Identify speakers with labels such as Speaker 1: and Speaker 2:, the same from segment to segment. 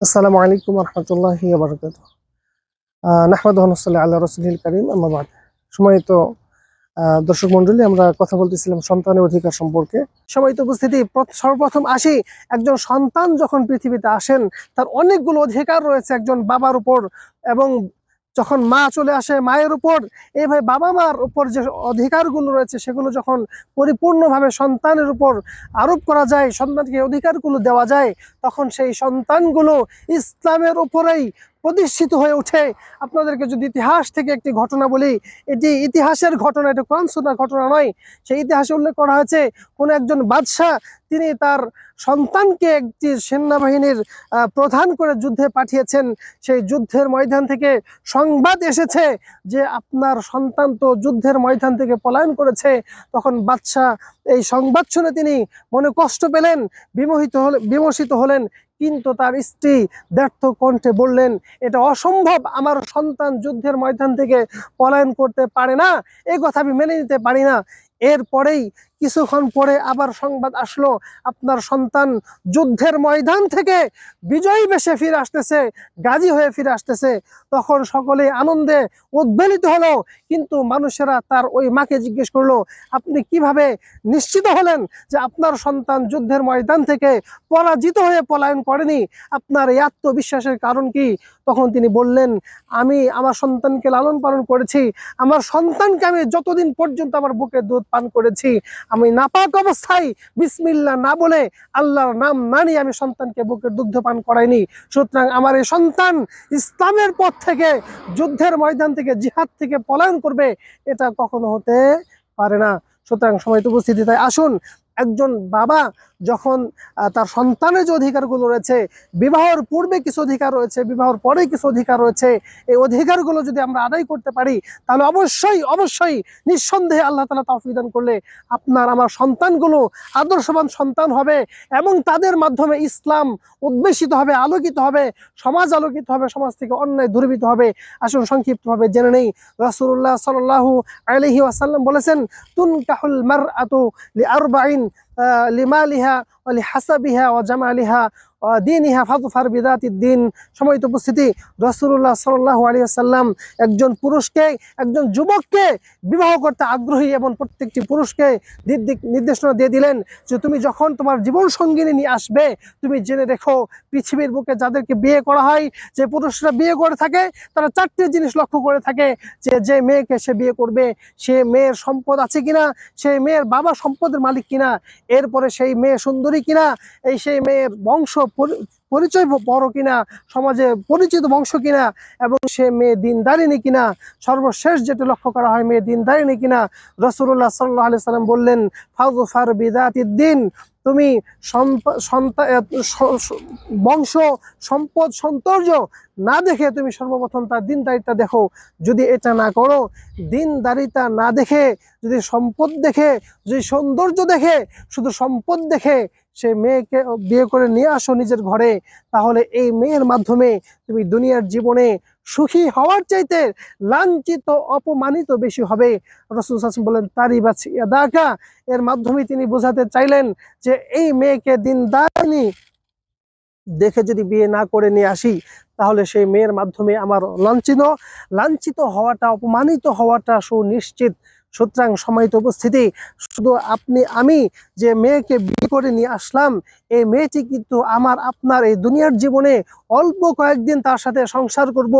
Speaker 1: আসসালামু আলাইকুম রহমতুল্লাহি ওয়া বারাকাতুহু। নাহমাদুহু ওয়া নুসাল্লি আলা রাসূলিল কারীম, আম্মা বা'দ। সম্মানিত দর্শক মণ্ডলী, আমরা কথা বলতেছিলাম সন্তানের অধিকার সম্পর্কে। সম্মানিত উপস্থিতি, সর্বপ্রথম আসি, একজন সন্তান যখন পৃথিবীতে আসেন তার অনেকগুলো অধিকার রয়েছে একজন বাবার উপর, এবং যখন মা চলে আসে মায়ের উপর, এইভাবে বাবা মার উপর যে অধিকারগুলো রয়েছে সেগুলো যখন পরিপূর্ণভাবে সন্তানের উপর আরোপ করা যায়, সন্তানকে অধিকারগুলো দেওয়া যায়, তখন সেই সন্তানগুলো ইসলামের উপরেই প্রতিষ্ঠিত হয়ে ওঠে। আপনাদেরকে যদি ইতিহাস থেকে একটি ঘটনা বলি, এটি ইতিহাসের ঘটনা, এটা কোরআন সুন্নাহর ঘটনা নয়। সেই ইতিহাসে উল্লেখ করা হয়েছে, কোন একজন বাদশাহ তিনি তার সন্তানকে একটি সেনাবাহিনীর প্রধান করে যুদ্ধে পাঠিয়েছেন। সেই যুদ্ধের ময়দান থেকে সংবাদ এসেছে যে আপনার সন্তান তো যুদ্ধের ময়দান থেকে পলায়ন করেছে। তখন বাদশাহ এই সংবাদ শুনে তিনি মনে কষ্ট পেলেন, বিমর্ষিত হলেন। কিন্তু তার স্ত্রী ব্যর্থ কণ্ঠে বললেন, এটা অসম্ভব, আমার সন্তান যুদ্ধের ময়দান থেকে পলায়ন করতে পারে না, এই কথা আমি মেনে নিতে পারি না। এরপরেই কিছুক্ষণ পরে আবার সংবাদ আসলো, আপনার সন্তান যুদ্ধের ময়দান থেকে বিজয়ী বেশে ফিরে আসতেছে, গাজী হয়ে ফিরে আসতেছে। তখন সকলে আনন্দে উদ্বেলিত হলো। কিন্তু মানুষেরা তার ওই মাকে জিজ্ঞেস করলো, আপনি কিভাবে নিশ্চিত হলেন যে আপনার সন্তান যুদ্ধের ময়দান থেকে পরাজিত হয়ে পলায়ন করেনি? আপনার এই আত্মবিশ্বাসের কারণ কি? তখন তিনি বললেন, আমি আমার সন্তানকে লালন পালন করেছি, আমার সন্তানকে আমি যতদিন পর্যন্ত আমার বুকে দুধ পান করেছি, আমি নাপাক অবস্থায় বিসমিল্লাহ না বলে, আল্লাহর নাম না নিয়ে আমি সন্তানকে বুকের দুগ্ধ পান করাইনি। সুতরাং আমার এই সন্তান ইসলামের পথ থেকে, যুদ্ধের ময়দান থেকে, জিহাদ থেকে পলায়ন করবে, এটা কখনো হতে পারে না। সুতরাং সম্মানিত উপস্থিতি, তাই আসুন, একজন বাবা যখন তার সন্তানের যে অধিকারগুলো রয়েছে, বিবাহের পূর্বে কিছু অধিকার রয়েছে, বিবাহের পরে কিছু অধিকার রয়েছে, এই অধিকারগুলো যদি আমরা আদায় করতে পারি, তাহলে অবশ্যই অবশ্যই নিঃসন্দেহে আল্লাহ তাআলা তৌফিক দান করলে আপনার আমার সন্তানগুলো আদর্শবান সন্তান হবে, এবং তাদের মাধ্যমে ইসলাম উদ্বেষিত হবে, আলোকিত হবে, সমাজ আলোকিত হবে, সমাজ থেকে অন্যায় দূরীভূত হবে। আসুন সংক্ষিপ্তভাবে জেনে নেই। রাসূলুল্লাহ সাল্লাল্লাহু আলাইহি ওয়াসাল্লাম বলেছেন, তুনকাহুল মারআতু লিআরবাইন, লিমালিহা ওয়া লিহাসাবিহা ওয়া জামালিহা ওয়া দীনিহা ফাযফার বিযাতিদ দ্বীন। সম্মানিত উপস্থিতি, রাসূলুল্লাহ সাল্লাল্লাহু আলাইহি ওয়াসাল্লাম একজন পুরুষকে, একজন যুবককে বিবাহ করতে আগ্রহী, এবং প্রত্যেকটি পুরুষকে নির্দেশনা দিয়ে দিলেন যে তুমি যখন তোমার জীবন সঙ্গিনী নিয়ে আসবে, তুমি জেনে রেখো, পৃথিবীর বুকে যাদেরকে বিয়ে করা হয়, যে পুরুষরা বিয়ে করে থাকে, তারা চারটি জিনিস লক্ষ্য করে থাকে, যে মেয়েকে সে বিয়ে করবে, সে মেয়ের সম্পদ আছে কিনা, সেই মেয়ের বাবা সম্পদের মালিক কিনা, এরপরে সেই মেয়ে সুন্দরী কিনা, সেই মেয়ের বংশ পরিচয় বড় কিনা, সমাজে পরিচিত বংশ কিনা, এবং সে মেয়ে দিনদারিনী কিনা। সর্বশেষ যেটা লক্ষ্য করা হয়, মেয়ে দিনদারিনী কিনা। রাসূলুল্লাহ সাল্লাল্লাহু আলাইহি সাল্লাম বললেন, ফাযফার বিযাতিদ দ্বীন, তুমি বংশ, সম্পদ, সৌন্দর্য না দেখে তুমি সর্বপ্রথম তার দিনদারিতা দেখো। যদি এটা না করো, দিনদারিতা না দেখে, যদি সম্পদ দেখে, যদি সৌন্দর্য দেখে, শুধু সম্পদ দেখে সে মেয়েকে বিয়ে করে নিয়ে আসো নিজের ঘরে, তাহলে এই মেয়ের মাধ্যমে তুমি দুনিয়ার জীবনে সুখী হওয়ার চাইতে লাঞ্ছিত, অপমানিত বেশি হবে। রাসূল সাল্লাল্লাহু আলাইহি ওয়াসাল্লাম বলেন, তারিবাত ইয়াদাকা, এর মাধ্যমে তিনি বোঝাতে চাইলেন যে এই মেয়েকে দিনদারিনী দেখে যদি বিয়ে না করে নিয়ে আসি, তাহলে সেই মেয়ের মাধ্যমে আমার লাঞ্ছিত হওয়াটা, অপমানিত হওয়াটা সুনিশ্চিত। সুতরাং সম্মানিত উপস্থিতি, শুধু আপনি আমি যে মেয়েকে বিয়ে করে নিয়ে আসলাম, এই মেয়েটি কিন্তু আমার আপনার এই দুনিয়ার জীবনে অল্প কয়েকদিন তার সাথে সংসার করব,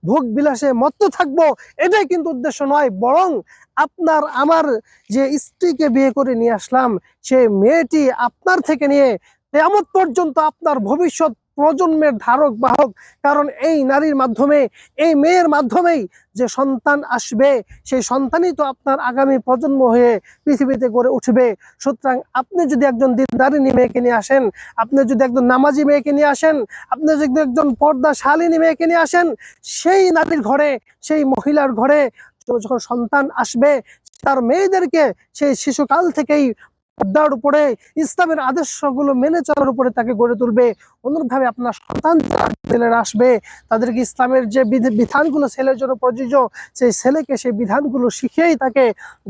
Speaker 1: ভোগ বিলাসে মত্ত থাকবো, এটাই কিন্তু উদ্দেশ্য নয়। বরং আপনার আমার যে স্ত্রীকে বিয়ে করে নিয়ে আসলাম, সেই মেয়েটি আপনার থেকে নিয়ে কিয়ামত পর্যন্ত আপনার ভবিষ্যৎ প্রজন্মের ধারক বাহক। কারণ এই নারীর মাধ্যমে, এই মেয়ের মাধ্যমেই যে সন্তান আসবে, সেই সন্তানই তো আপনার আগামী প্রজন্ম হয়ে পৃথিবীতে গড়ে উঠবে। সুতরাং আপনি যদি একজন দিনদারিনী মেয়েকে নিয়ে আসেন, আপনি যদি একজন নামাজি মেয়েকে নিয়ে আসেন, আপনি যদি একজন পর্দাশালিনী মেয়েকে নিয়ে আসেন, সেই নারীর ঘরে, সেই মহিলার ঘরে যখন সন্তান আসবে, তার মেয়েদেরকে সেই শিশুকাল থেকেই পর্দার উপরে, ইসলামের আদর্শগুলো মেনে চলার উপরে তাকে গড়ে তুলবে। অনুরূপভাবে আপনার সন্তান ছেলেরা আসবে, তাদেরকে ইসলামের যে বিধানগুলো ছেলের জন্য প্রযোজ্য, সেই ছেলেকে সেই বিধানগুলো শিখিয়েই তাকে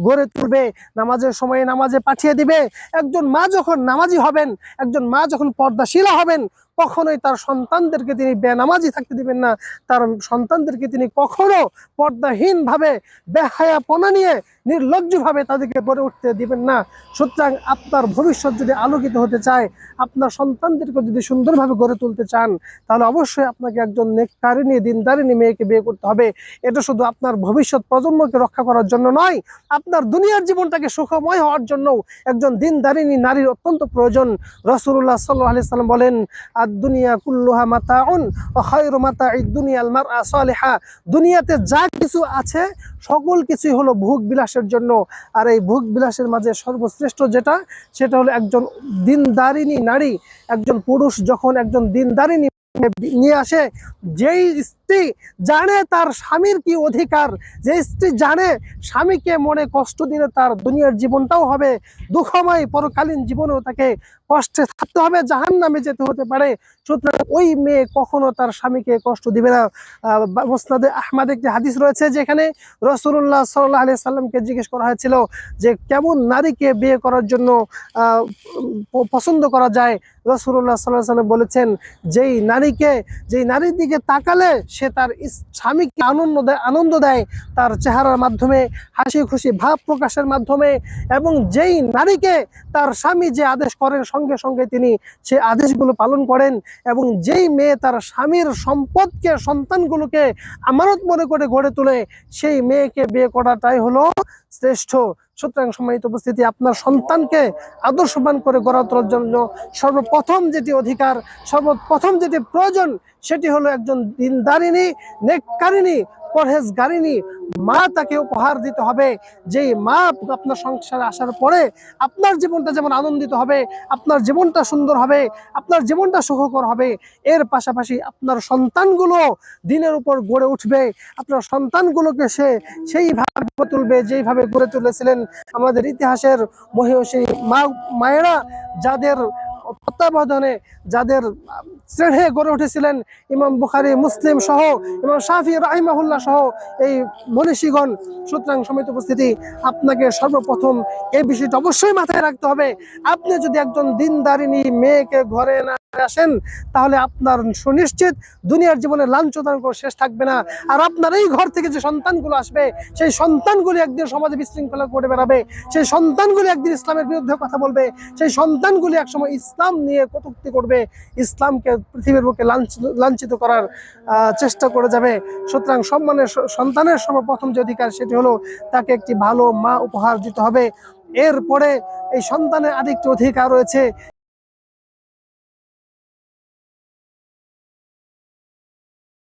Speaker 1: গড়ে তুলবে, নামাজের সময়ে নামাজে পাঠিয়ে দিবে। একজন মা যখন নামাজি হবেন, একজন মা যখন পর্দাশীলা হবেন, কখনোই তার সন্তানদেরকে তিনি বেনামাজি থাকতে দিবেন না, তার সন্তানদেরকে তিনি কখনো পর্দাহীনভাবে বেহায়াপনা নিয়ে নির্লজ্জভাবে তাদেরকে গড়ে উঠতে দিবেন না। সুতরাং আপনার ভবিষ্যৎ যদি আলোকিত হতে চায়, আপনার সন্তানদেরকে যদি সুন্দরভাবে গড়ে তুলতে চান, তাহলে অবশ্যই আপনাকে একজন নেককারিনী দিনদারিনী মেয়েকে বিয়ে করতে হবে। এটা শুধু আপনার ভবিষ্যৎ প্রজন্মকে রক্ষা করার জন্য নয়, আপনার দুনিয়ার জীবনটাকে সুখময় হওয়ার জন্য একজন দিনদারিনী নারীর অত্যন্ত প্রয়োজন। রাসূলুল্লাহ সাল্লাল্লাহু আলাইহি সাল্লাম বলেন, আদ-দুনিয়া কুল্লুহা মাতাউন ওয়া খায়রু মাতাইদ দুনিয়াল মারআ সালিহা। দুনিয়াতে যা কিছু আছে সকল কিছুই হলো ভোগ বিলাসের জন্য, আর এই ভোগ বিলাসের মাঝে সর্বশ্রেষ্ঠ যেটা, সেটা হলো একজন দিনদারিনী নারী। একজন পুরুষ যখন একজন দিনদারিনী নিয়ে আসে, যেই স্ত্রী জানে তার স্বামীর কি অধিকার, যে স্ত্রী জানে স্বামীকে মনে কষ্ট দিলে তার দুনিয়ার জীবনটাও হবে দুঃখময়, পরকালীন জীবনেও তাকে কষ্টে থাকতে হবে, জাহান্নামে যেতে হতে পারে, সুতরাং ওই মেয়ে কখনো তার স্বামীকে কষ্ট দিবে না। মুসনাদে আহমদ একটি হাদিস রয়েছে যেখানে রাসূলুল্লাহ সাল্লাল্লাহু আলাইহি সাল্লামকে জিজ্ঞেস করা হয়েছিল যে কেমন নারীকে বিয়ে করার জন্য পছন্দ করা যায়। রাসূলুল্লাহ সাল্লাল্লাহু আলাইহি সাল্লাম বলেছেন, যেই নারীর দিকে তাকালে সে তার স্বামীকে আনন্দ দেয় তার চেহারার মাধ্যমে, হাসি খুশি ভাব প্রকাশের মাধ্যমে, এবং যেই নারীকে তার স্বামী যে আদেশ করেন সঙ্গে সঙ্গে তিনি সে আদেশগুলো পালন করেন, এবং যেই মেয়ে তার স্বামীর সম্পদকে, সন্তানগুলোকে আমানত মনে করে গড়ে তোলে, সেই মেয়েকে বিয়ে করাটাই হলো শ্রেষ্ঠ। সুতরাং সম্মানিত উপস্থিতি, আপনার সন্তানকে আদর্শবান করে গড়ে তোলার জন্য সর্বপ্রথম যেটি অধিকার, সর্বপ্রথম যেটি প্রয়োজন, সেটি হলো একজন দিনদারিনী, নেককারিনী, পরহেজগারিনী মা তাকে উপহার দিতে হবে। যেই মা আপনার সংসারে আসার পরে আপনার জীবনটা যেমন আনন্দিত হবে, আপনার জীবনটা সুন্দর হবে, আপনার জীবনটা সুখকর হবে, এর পাশাপাশি আপনার সন্তানগুলো দিনের উপর গড়ে উঠবে। আপনার সন্তানগুলোকে সে সেইভাবে গড়ে তুলবে যেইভাবে গড়ে তুলেছিলেন আমাদের ইতিহাসের মহিয়সী মায়েরা, যাদের তত্ত্বাবধানে, যাদের শ্রেণে গড়ে উঠেছিলেন ইমাম বুখারী, মুসলিম সহ, ইমাম শাফি রাহিমাহুল্লাহ সহ এই মনীষীগণ। সুতরাং সম্মানিত উপস্থিতি, আপনাকে সর্বপ্রথম এই বিষয়টা অবশ্যই মাথায় রাখতে হবে। আপনি যদি একজন দিনদারিনী মেয়েকে ঘরে না আসেন, তাহলে আপনার সুনিশ্চিত দুনিয়ার জীবনে লাঞ্ছনার কোনো শেষ থাকবে না। আর আপনার এই ঘর থেকে যে সন্তানগুলো আসবে, সেই সন্তানগুলি একদিন সমাজে বিশৃঙ্খলা করে বেড়াবে, সেই সন্তানগুলি একদিন ইসলামের বিরুদ্ধে কথা বলবে, সেই সন্তানগুলি একসময় ইসলাম নিয়ে কটূক্তি করবে, ইসলামকে পৃথিবীর বুকে লাঞ্ছিত করার চেষ্টা করে যাবে। সুতরাং সন্তানের সর্বপ্রথম যে অধিকার, সেটি হলো তাকে একটি ভালো মা উপহার দিতে হবে। এরপরে এই সন্তানের আরেকটি অধিকার রয়েছে,